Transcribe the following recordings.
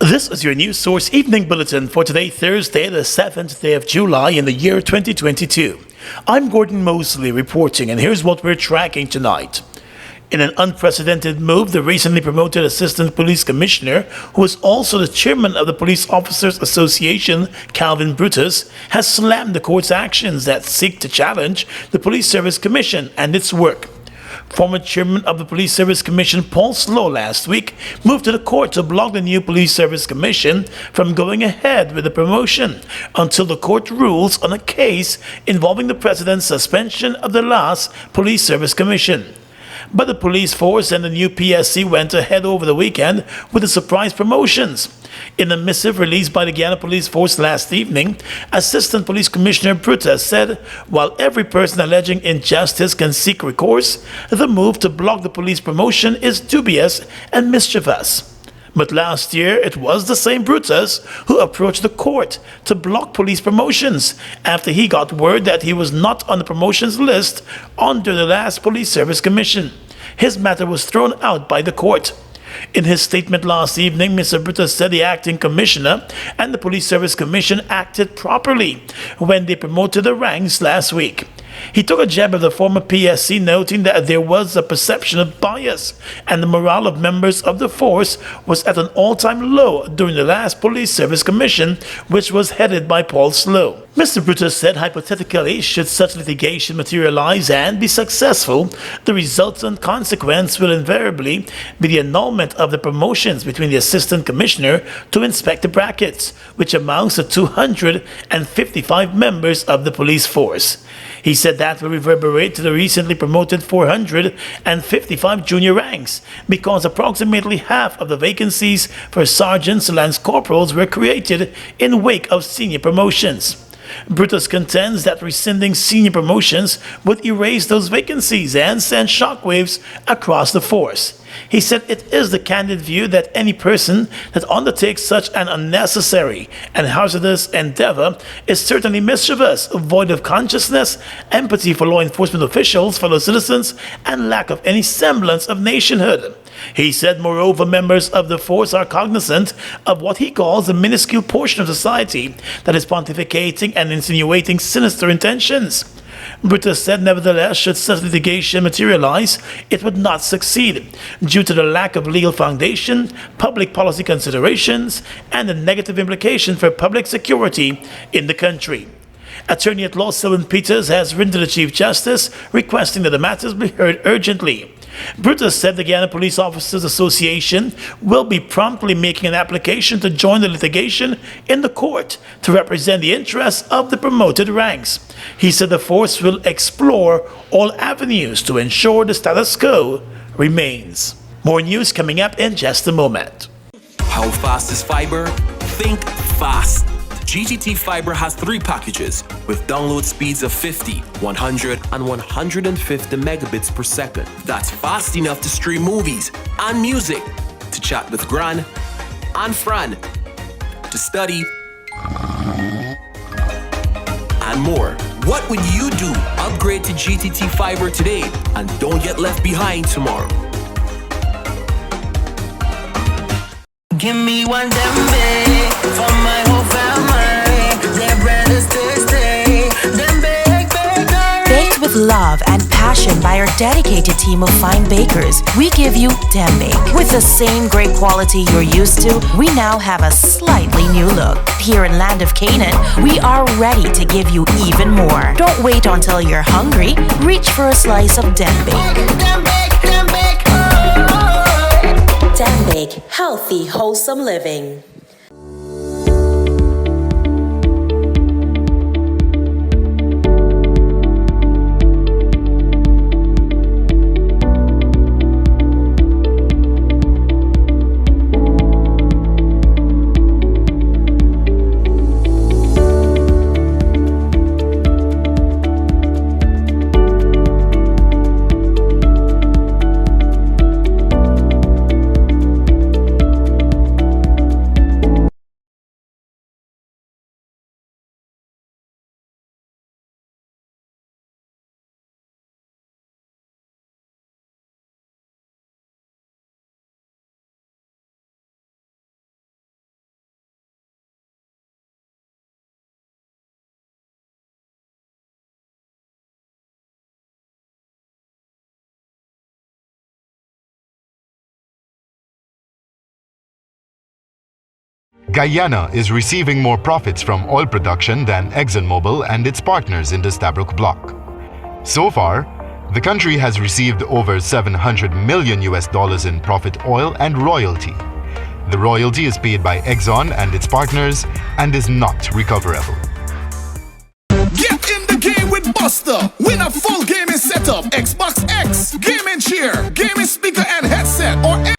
This is your news source evening bulletin for today, Thursday, the 7th day of July in the year 2022. I'm Gordon Mosley reporting, and here's what we're tracking tonight. In an unprecedented move, the recently promoted Assistant Police Commissioner, who is also the chairman of the Police Officers Association, Calvin Brutus, has slammed the court's actions that seek to challenge the Police Service Commission and its work. Former chairman of the Police Service Commission, Paul Slow, last week moved to the court to block the new Police Service Commission from going ahead with the promotion until the court rules on a case involving the president's suspension of the last Police Service Commission. But the police force and the new PSC went ahead over the weekend with the surprise promotions. In a missive released by the Guyana Police Force last evening, Assistant Police Commissioner Brutus said, while every person alleging injustice can seek recourse, the move to block the police promotion is dubious and mischievous. But last year, it was the same Brutus who approached the court to block police promotions after he got word that he was not on the promotions list under the last Police Service Commission. His matter was thrown out by the court. In his statement last evening, Mr. Brutus said the acting commissioner and the Police Service Commission acted properly when they promoted the ranks last week. He took a jab at the former PSC, noting that there was a perception of bias and the morale of members of the force was at an all-time low during the last Police Service Commission, which was headed by Paul Slow. Mr. Brutus said hypothetically, should such litigation materialize and be successful, the resultant consequence will invariably be the annulment of the promotions between the Assistant Commissioner to Inspector brackets, which amounts to 255 members of the police force. He said that will reverberate to the recently promoted 455 junior ranks, because approximately half of the vacancies for sergeants and lance corporals were created in wake of senior promotions. Brutus contends that rescinding senior promotions would erase those vacancies and send shockwaves across the force. He said it is the candid view that any person that undertakes such an unnecessary and hazardous endeavor is certainly mischievous, void of consciousness, empathy for law enforcement officials, fellow citizens, and lack of any semblance of nationhood. He said, moreover, members of the force are cognizant of what he calls a minuscule portion of society that is pontificating and insinuating sinister intentions. Brutus said, nevertheless, should such litigation materialize, it would not succeed due to the lack of legal foundation, public policy considerations, and the negative implication for public security in the country. Attorney at law Sylvan Peters has written to the Chief Justice requesting that the matters be heard urgently. Brutus said the Guyana Police Officers Association will be promptly making an application to join the litigation in the court to represent the interests of the promoted ranks. He said the force will explore all avenues to ensure the status quo remains. More news coming up in just a moment. How fast is fiber? Think fast. GTT Fiber has 3 packages with download speeds of 50, 100, and 150 megabits per second. That's fast enough to stream movies and music, to chat with Gran and Fran, to study, and more. What would you do? Upgrade to GTT Fiber today and don't get left behind tomorrow. Give me one dembe for my whole family. Their bread is tasty. Them Baked with love and passion by our dedicated team of fine bakers, we give you dembe. With the same great quality you're used to, we now have a slightly new look. Here in Land of Canaan, we are ready to give you even more. Don't wait until you're hungry. Reach for a slice of dembe. Dembe, healthy, wholesome living. Guyana is receiving more profits from oil production than ExxonMobil and its partners in the Stabroek Block. So far, the country has received over $700 million in profit oil and royalty. The royalty is paid by Exxon and its partners and is not recoverable. Get in the game with Buster. Win a full gaming setup, Xbox X, gaming chair, gaming speaker and headset, or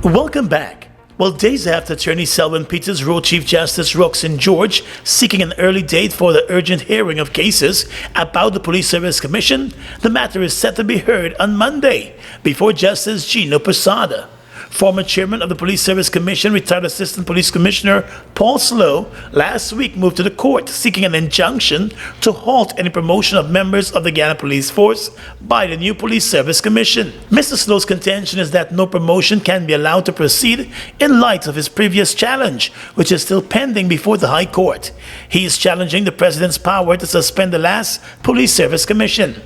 Welcome back. Well, days after Attorney Selwyn Peters wrote Chief Justice Roxanne George seeking an early date for the urgent hearing of cases about the Police Service Commission, the matter is set to be heard on Monday before Justice Gino Posada. Former chairman of the Police Service Commission, retired Assistant Police Commissioner Paul Slow, last week moved to the court seeking an injunction to halt any promotion of members of the Guyana Police Force by the new Police Service Commission. Mr. Slow's contention is that no promotion can be allowed to proceed in light of his previous challenge, which is still pending before the High Court. He is challenging the President's power to suspend the last Police Service Commission.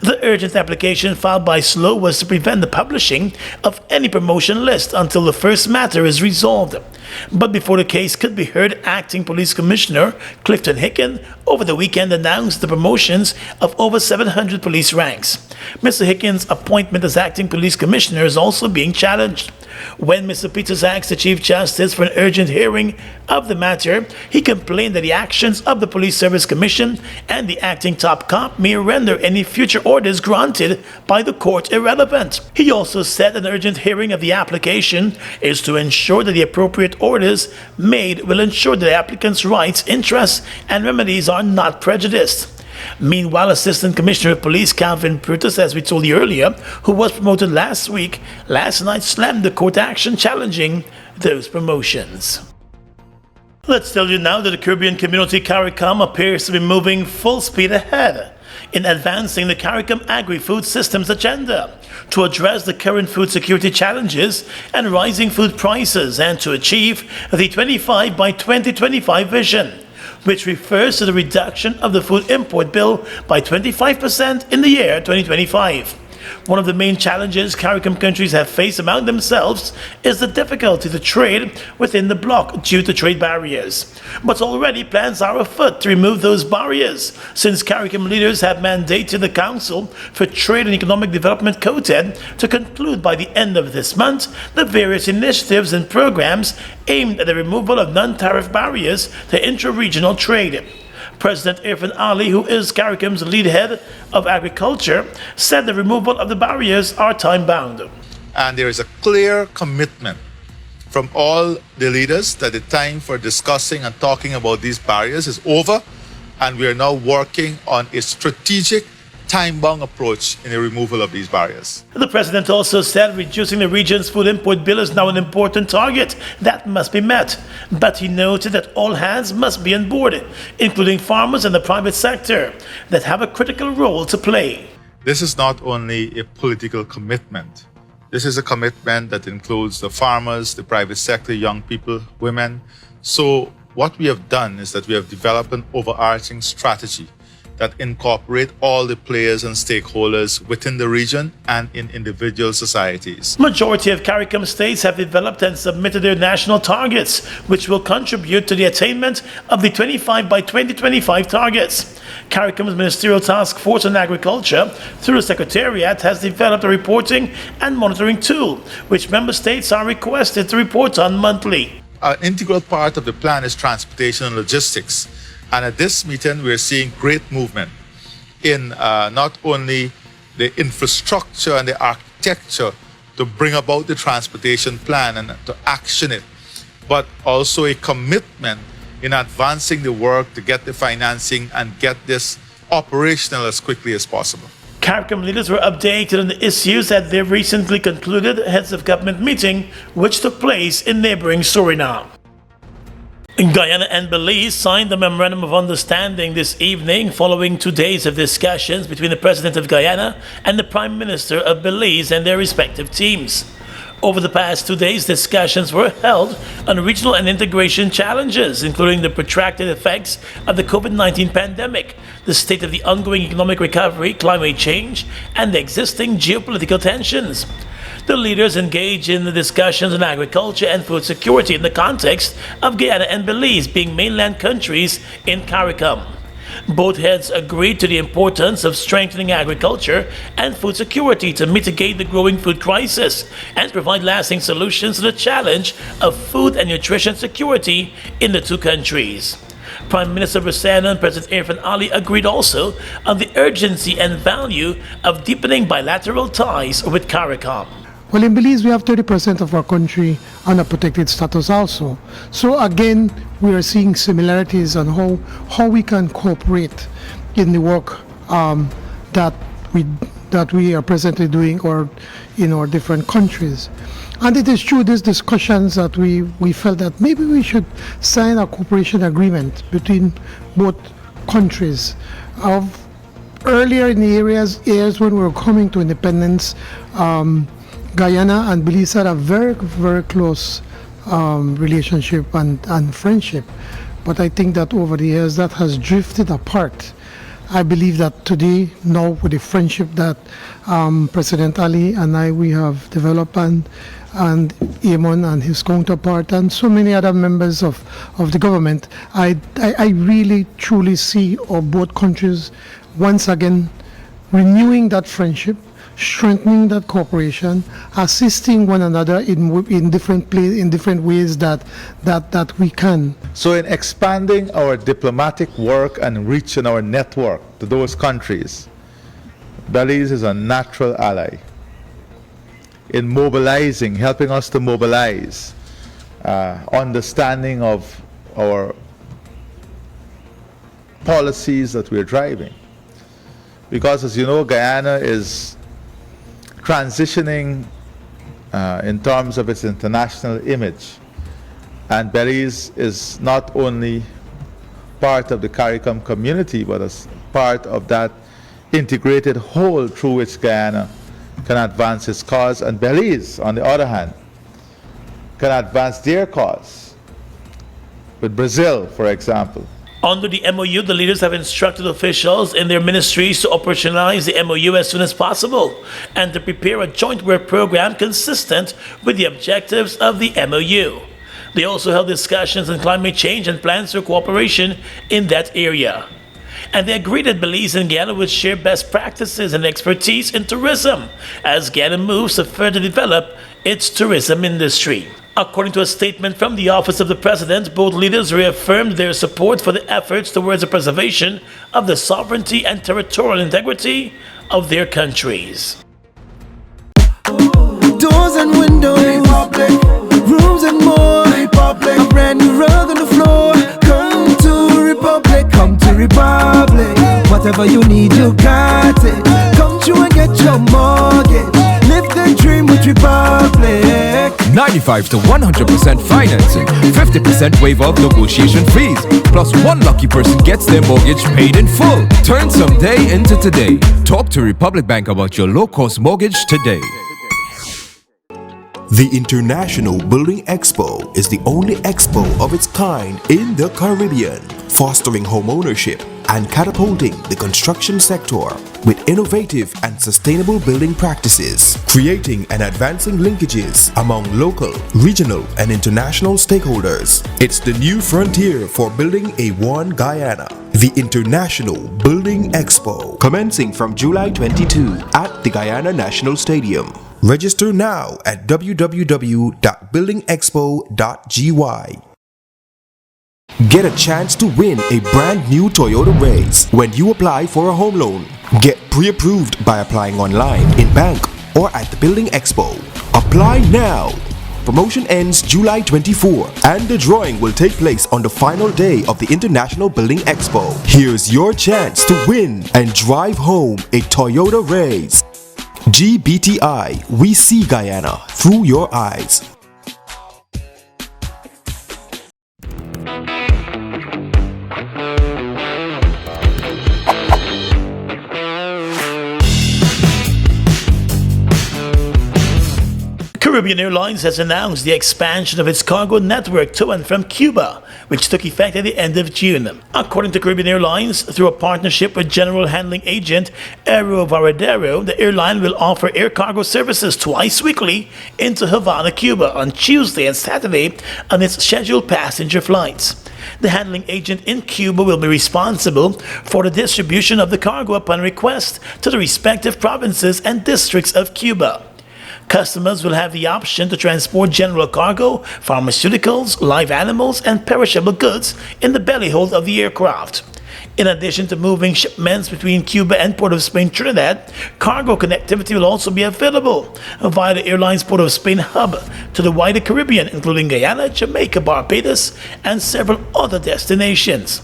The urgent application filed by Slow was to prevent the publishing of any promotion list until the first matter is resolved. But before the case could be heard, Acting Police Commissioner Clifton Hicken over the weekend announced the promotions of over 700 police ranks. Mr. Hicken's appointment as Acting Police Commissioner is also being challenged. When Mr. Peters asked the Chief Justice for an urgent hearing of the matter, he complained that the actions of the Police Service Commission and the acting top cop may render any future orders granted by the court irrelevant. He also said an urgent hearing of the application is to ensure that the appropriate orders made will ensure that the applicant's rights, interests, and remedies are not prejudiced. Meanwhile, Assistant Commissioner of Police Calvin Prutus, as we told you earlier, who was promoted last night slammed the court action challenging those promotions. Let's tell you now that the Caribbean Community CARICOM appears to be moving full speed ahead in advancing the CARICOM Agri-Food Systems agenda to address the current food security challenges and rising food prices and to achieve the 25 by 2025 vision, which refers to the reduction of the food import bill by 25% in the year 2025. One of the main challenges CARICOM countries have faced among themselves is the difficulty to trade within the bloc due to trade barriers. But already plans are afoot to remove those barriers, since CARICOM leaders have mandated the Council for Trade and Economic Development COTED to conclude by the end of this month the various initiatives and programs aimed at the removal of non-tariff barriers to intra-regional trade. President Irfan Ali, who is CARICOM's lead head of agriculture, said the removal of the barriers are time-bound. And there is a clear commitment from all the leaders that the time for discussing and talking about these barriers is over, and we are now working on a strategic time-bound approach in the removal of these barriers. The president also said reducing the region's food import bill is now an important target that must be met. But he noted that all hands must be on board, including farmers and the private sector, that have a critical role to play. This is not only a political commitment. This is a commitment that includes the farmers, the private sector, young people, women. So what we have done is that we have developed an overarching strategy that incorporate all the players and stakeholders within the region and in individual societies. Majority of CARICOM states have developed and submitted their national targets, which will contribute to the attainment of the 25 by 2025 targets. CARICOM's Ministerial Task Force on Agriculture, through the Secretariat, has developed a reporting and monitoring tool, which member states are requested to report on monthly. An integral part of the plan is transportation and logistics. And at this meeting, we're seeing great movement in not only the infrastructure and the architecture to bring about the transportation plan and to action it, but also a commitment in advancing the work to get the financing and get this operational as quickly as possible. CARICOM leaders were updated on the issues at their recently concluded Heads of Government meeting, which took place in neighboring Suriname. Guyana and Belize signed a memorandum of understanding this evening following 2 days of discussions between the President of Guyana and the Prime Minister of Belize and their respective teams. Over the past 2 days, discussions were held on regional and integration challenges, including the protracted effects of the COVID-19 pandemic, the state of the ongoing economic recovery, climate change, and the existing geopolitical tensions. The leaders engaged in the discussions on agriculture and food security in the context of Guyana and Belize being mainland countries in CARICOM. Both heads agreed to the importance of strengthening agriculture and food security to mitigate the growing food crisis and provide lasting solutions to the challenge of food and nutrition security in the two countries. Prime Minister Rosana and President Irfan Ali agreed also on the urgency and value of deepening bilateral ties with CARICOM. Well, in Belize, we have 30% of our country on a protected status also. So again, we are seeing similarities on how we can cooperate in the work that we are presently doing or in our different countries. And it is true, these discussions that we felt that maybe we should sign a cooperation agreement between both countries. Earlier in the years when we were coming to independence, Guyana and Belize had a very, very close relationship and friendship. But I think that over the years that has drifted apart. I believe that today, now with the friendship that President Ali and we have developed and Eamon and his counterpart and so many other members of the government, I really truly see both countries once again renewing that friendship, strengthening that cooperation, assisting one another in different ways that we can. So in expanding our diplomatic work and reaching our network to those countries, Belize is a natural ally in mobilizing, helping us to mobilize understanding of our policies that we're driving. Because as you know, Guyana is transitioning in terms of its international image, and Belize is not only part of the CARICOM community but as part of that integrated whole through which Guyana can advance its cause, and Belize on the other hand can advance their cause with Brazil, for example. Under the MOU, the leaders have instructed officials in their ministries to operationalize the MOU as soon as possible and to prepare a joint work program consistent with the objectives of the MOU. They also held discussions on climate change and plans for cooperation in that area. And they agreed that Belize and Guyana would share best practices and expertise in tourism as Guyana moves to further develop its tourism industry. According to a statement from the Office of the President, both leaders reaffirmed their support for the efforts towards the preservation of the sovereignty and territorial integrity of their countries. Doors and windows, Republic. Rooms and more, Republic. A brand new rug on the floor. Come to Republic, come to Republic. Whatever you need, you got it. Come through and get your mortgage. Live the dream with Republic. 95 to 100% financing, 50% waiver of negotiation fees, plus one lucky person gets their mortgage paid in full. Turn someday into today. Talk to Republic Bank about your low-cost mortgage today. The International Building Expo is the only expo of its kind in the Caribbean, fostering homeownership and catapulting the construction sector with innovative and sustainable building practices, creating and advancing linkages among local, regional, and international stakeholders. It's the new frontier for building a One Guyana. The International Building Expo, commencing from July 22 at the Guyana National Stadium. Register now at www.buildingexpo.gy. Get a chance to win a brand new Toyota Race when you apply for a home loan. Get pre-approved by applying online, in bank, or at the Building Expo. Apply now. Promotion ends July 24 and the drawing will take place on the final day of the International Building Expo. Here's your chance to win and drive home a Toyota Race. GBTI, we see Guyana through your eyes. Caribbean Airlines has announced the expansion of its cargo network to and from Cuba, which took effect at the end of June. According to Caribbean Airlines, through a partnership with general handling agent Aero Varadero, the airline will offer air cargo services twice weekly into Havana, Cuba on Tuesday and Saturday on its scheduled passenger flights. The handling agent in Cuba will be responsible for the distribution of the cargo upon request to the respective provinces and districts of Cuba. Customers will have the option to transport general cargo, pharmaceuticals, live animals, and perishable goods in the belly hold of the aircraft. In addition to moving shipments between Cuba and Port of Spain, Trinidad, cargo connectivity will also be available via the airline's Port of Spain hub to the wider Caribbean, including Guyana, Jamaica, Barbados, and several other destinations.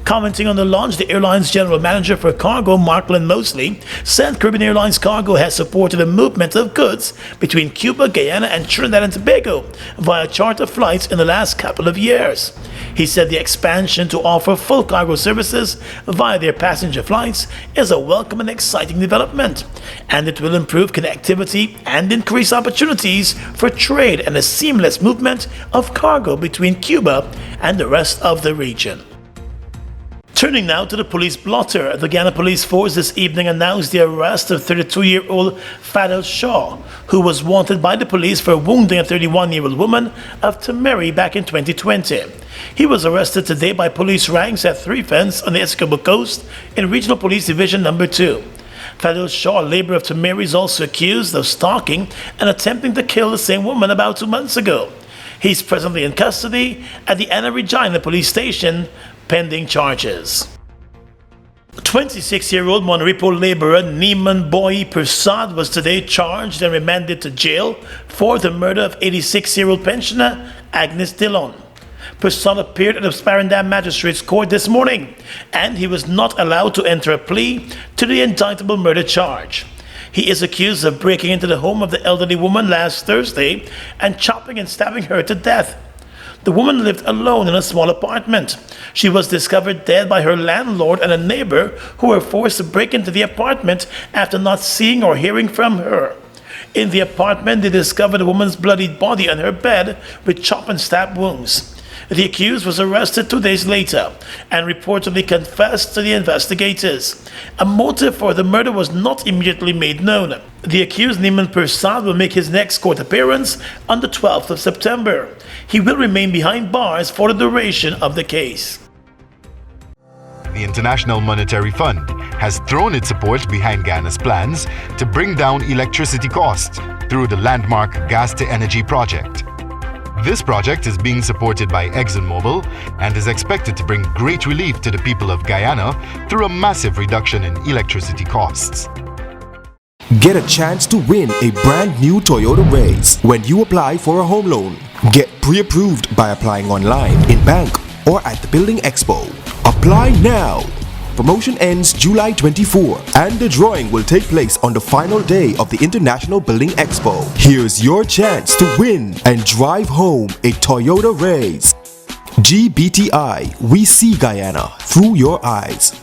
Commenting on the launch, the airline's general manager for cargo, Marklin Mosley, said Caribbean Airlines Cargo has supported the movement of goods between Cuba, Guyana, and Trinidad and Tobago via charter flights in the last couple of years. He said the expansion to offer full cargo services via their passenger flights is a welcome and exciting development, and it will improve connectivity and increase opportunities for trade and a seamless movement of cargo between Cuba and the rest of the region. Turning now to the police blotter, the Guyana Police Force this evening announced the arrest of 32-year-old Fado Shaw, who was wanted by the police for wounding a 31-year-old woman of Tamari back in 2020. He was arrested today by police ranks at Three Fence on the Expo coast in Regional Police Division No. 2. Fado Shaw, a laborer of Tamari, is also accused of stalking and attempting to kill the same woman about 2 months ago. He's presently in custody at the Anna Regina Police Station, pending charges. 26-year-old Monrepo laborer Neeman Boy Persad was today charged and remanded to jail for the murder of 86-year-old pensioner Agnes Dillon. Persad appeared at the Sparendam Magistrates Court this morning, and he was not allowed to enter a plea to the indictable murder charge. He is accused of breaking into the home of the elderly woman last Thursday and chopping and stabbing her to death. The woman lived alone in a small apartment. She was discovered dead by her landlord and a neighbor who were forced to break into the apartment after not seeing or hearing from her. In the apartment, they discovered the woman's bloodied body on her bed with chop and stab wounds. The accused was arrested 2 days later and reportedly confessed to the investigators. A motive for the murder was not immediately made known. The accused, Neeman Persad, will make his next court appearance on the 12th of September. He will remain behind bars for the duration of the case. The International Monetary Fund has thrown its support behind Guyana's plans to bring down electricity costs through the landmark Gas-to-Energy project. This project is being supported by ExxonMobil and is expected to bring great relief to the people of Guyana through a massive reduction in electricity costs. Get a chance to win a brand new Toyota Race when you apply for a home loan. Get pre-approved by applying online, in bank, or at the Building Expo. Apply now! Promotion ends July 24 and the drawing will take place on the final day of the International Building Expo. Here's your chance to win and drive home a Toyota Race. GBTI, we see Guyana through your eyes.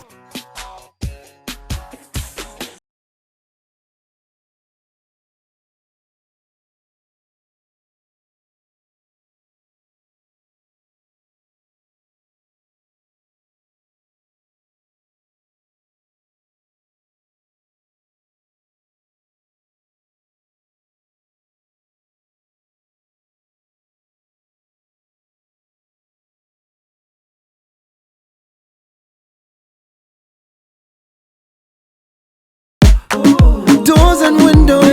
Doors and windows,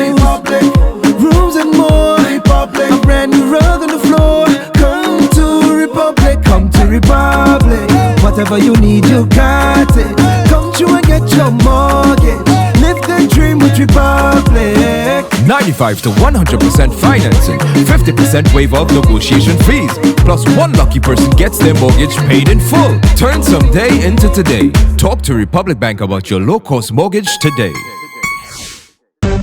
rooms and more. A brand new rug on the floor. Come to Republic, come to Republic. Whatever you need, you got it. Come to and get your mortgage. Live the dream with Republic. 95 to 100% financing, 50% waiver of negotiation fees, plus one lucky person gets their mortgage paid in full. Turn some day into today. Talk to Republic Bank about your low-cost mortgage today.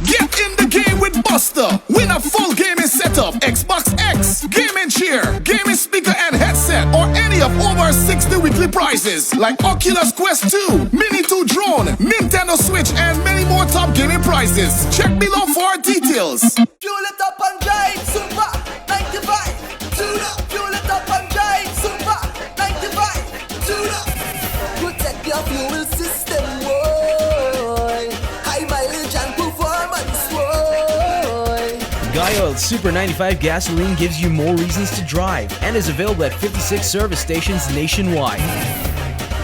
Get in the game with Buster. Win a full gaming setup, Xbox X, gaming chair, gaming speaker and headset, or any of over 60 weekly prizes like Oculus Quest 2, Mini 2 drone, Nintendo Switch, and many more top gaming prizes. Check below for details. Fuel it up and drive. fuel system, boy. High mileage and performance, boy. Guy Oil's Super 95 gasoline gives you more reasons to drive and is available at 56 service stations nationwide.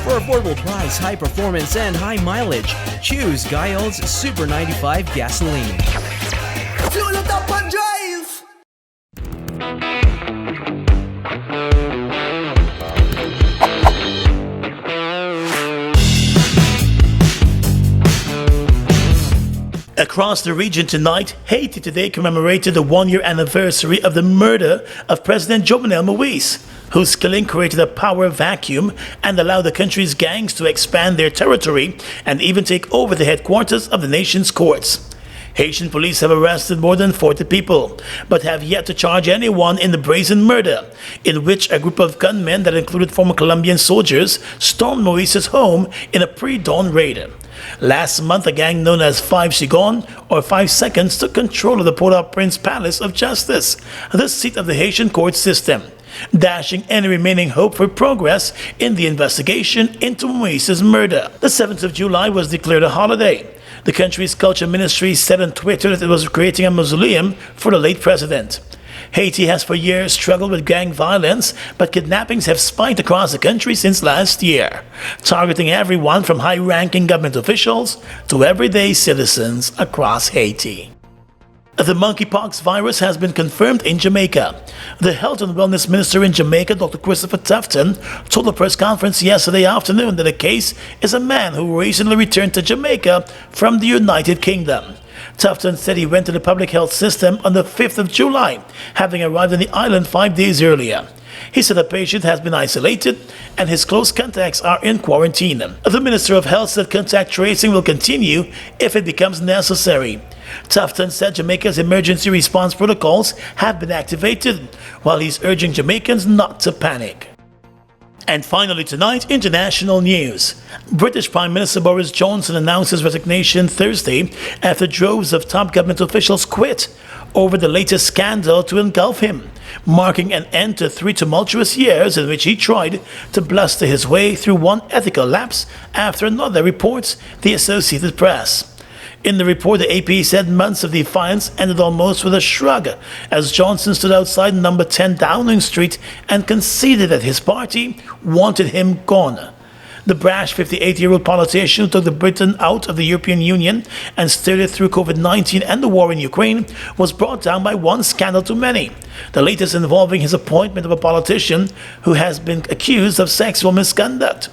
For affordable price, high performance, and high mileage, choose Guy Oil's Super 95 gasoline. Fuel it up and drive. Across the region tonight, Haiti today commemorated the one-year anniversary of the murder of President Jovenel Moïse, whose killing created a power vacuum and allowed the country's gangs to expand their territory and even take over the headquarters of the nation's courts. Haitian police have arrested more than 40 people, but have yet to charge anyone in the brazen murder, in which a group of gunmen that included former Colombian soldiers stormed Moïse's home in a pre-dawn raid. Last month, a gang known as 5 Seconds or 5 Seconds took control of the Port-au-Prince Palace of Justice, the seat of the Haitian court system, dashing any remaining hope for progress in the investigation into Moïse's murder. The 7th of July was declared a holiday. The country's culture ministry said on Twitter that it was creating a mausoleum for the late president. Haiti has for years struggled with gang violence, but kidnappings have spiked across the country since last year, targeting everyone from high-ranking government officials to everyday citizens across Haiti. The monkeypox virus has been confirmed in Jamaica. The Health and Wellness Minister in Jamaica, Dr. Christopher Tufton, told a press conference yesterday afternoon that the case is a man who recently returned to Jamaica from the United Kingdom. Tufton said he went to the public health system on the 5th of July, having arrived on the island 5 days earlier. He said the patient has been isolated and his close contacts are in quarantine. The Minister of Health said contact tracing will continue if it becomes necessary. Tufton said Jamaica's emergency response protocols have been activated, while he's urging Jamaicans not to panic. And finally tonight, international news. British Prime Minister Boris Johnson announced his resignation Thursday after droves of top government officials quit over the latest scandal to engulf him, marking an end to 3 tumultuous years in which he tried to bluster his way through one ethical lapse after another, reports the Associated Press. In the report, the AP said months of defiance ended almost with a shrug as Johnson stood outside number 10 Downing Street and conceded that his party wanted him gone. The brash 58-year-old politician who took Britain out of the European Union and steered it through COVID-19 and the war in Ukraine was brought down by one scandal too many, the latest involving his appointment of a politician who has been accused of sexual misconduct.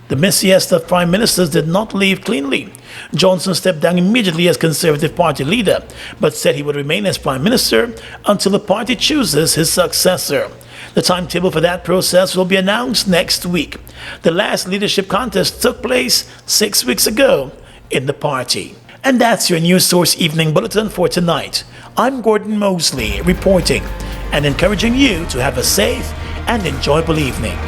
The messiest of prime ministers did not leave cleanly. Johnson stepped down immediately as Conservative Party leader, but said he would remain as prime minister until the party chooses his successor. The timetable for that process will be announced next week. The last leadership contest took place 6 weeks ago in the party. And that's your News Source Evening Bulletin for tonight. I'm Gordon Mosley reporting and encouraging you to have a safe and enjoyable evening.